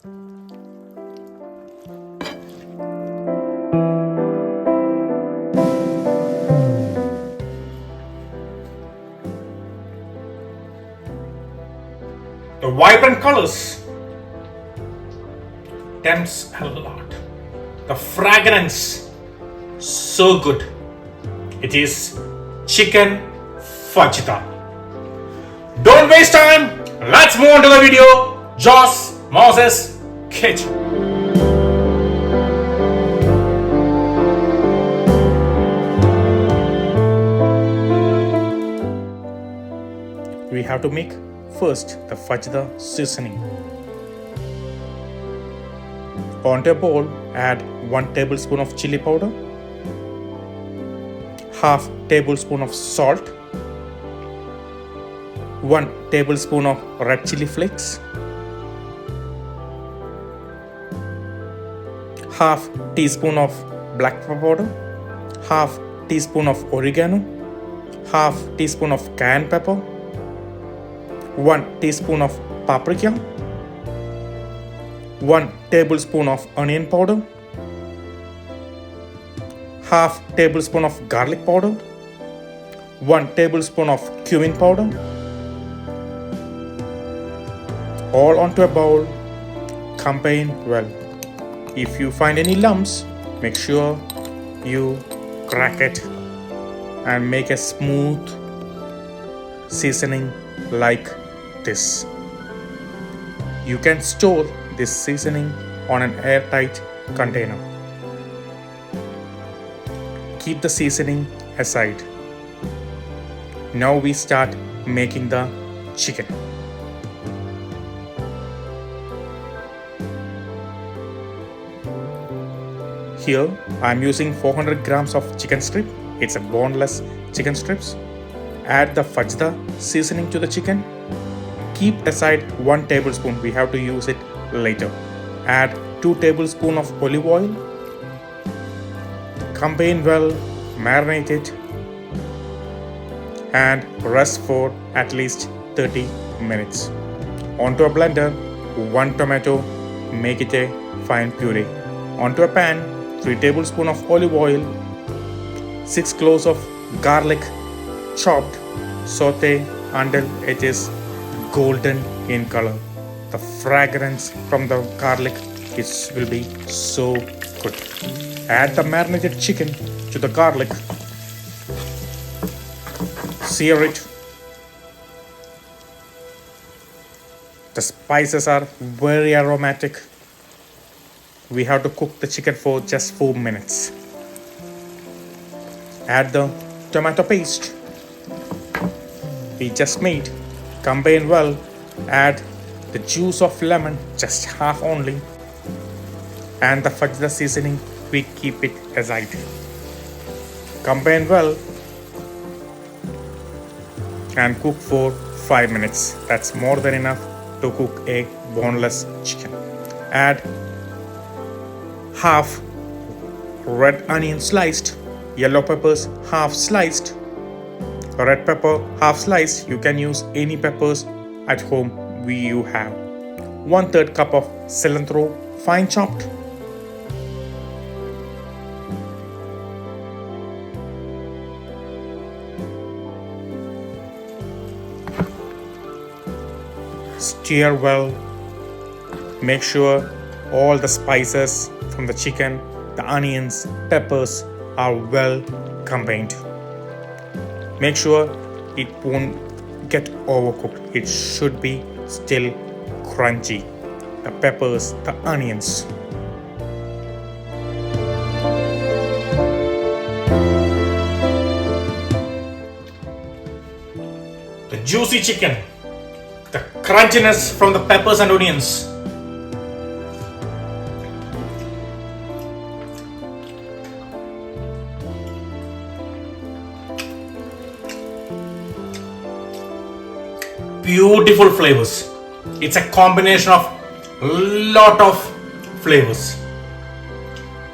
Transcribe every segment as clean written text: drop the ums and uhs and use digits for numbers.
The vibrant colors tempts a lot. The fragrance, so good. It is chicken fajita. Don't waste time. Let's move on to the video. Joss Moses Kitchen. We have to make first the fajita seasoning. Onto a bowl, add 1 tablespoon of chili powder, half tablespoon of salt, 1 tablespoon of red chili flakes, half teaspoon of black pepper powder, half teaspoon of oregano, half teaspoon of cayenne pepper, 1 teaspoon of paprika, 1 tablespoon of onion powder, half tablespoon of garlic powder, 1 tablespoon of cumin powder, all onto a bowl. Combine well. If you find any lumps, make sure you crack it and make a smooth seasoning like this. You can store this seasoning on an airtight container. Keep the seasoning aside. Now we start making the chicken. Here I am using 400 grams of chicken strip. It's a boneless chicken strips. Add the fajita seasoning to the chicken. Keep aside 1 tablespoon. We have to use it later. Add 2 tablespoons of olive oil. Combine well, marinate it, and rest for at least 30 minutes. Onto a blender, 1 tomato, make it a fine puree. Onto a pan, 3 tablespoons of olive oil, 6 cloves of garlic chopped. Saute until it is golden in color. The fragrance from the garlic will be so good. Add the marinated chicken to the garlic. Sear it. The spices are very aromatic. We have to cook the chicken for just 4 minutes. Add the tomato paste we just made. Combine well. Add the juice of lemon, just half only, and the fajita seasoning. We keep it aside. Combine well and cook for 5 minutes. That's more than enough to cook a boneless chicken. Add half red onion sliced, yellow peppers half sliced, red pepper half sliced. You can use any peppers at home you have. 1/3 cup of cilantro, fine chopped. Stir well. Make sure all the spices from the chicken, the onions, peppers are well combined. Make sure it won't get overcooked. It should be still crunchy. The peppers, the onions. The juicy chicken, the crunchiness from the peppers and onions. Beautiful flavors. It's a combination of lot of flavors.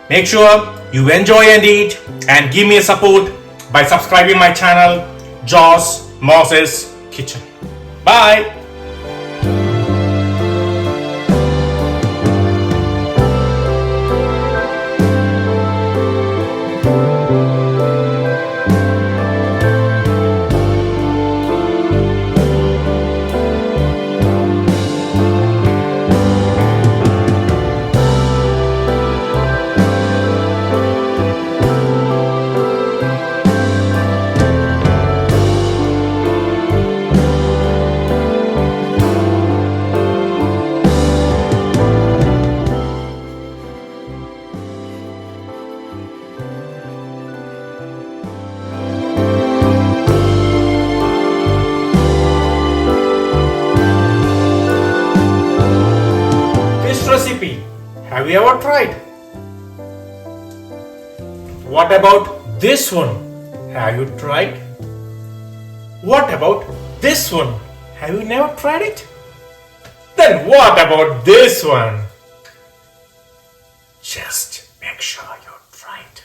Make sure you enjoy and eat, and give me a support by subscribing my channel, Joss Moses Kitchen. Bye. recipe. Have you ever tried? What about this one? Have you tried? What about this one? Have you never tried it? Then what about this one? Just make sure you try it.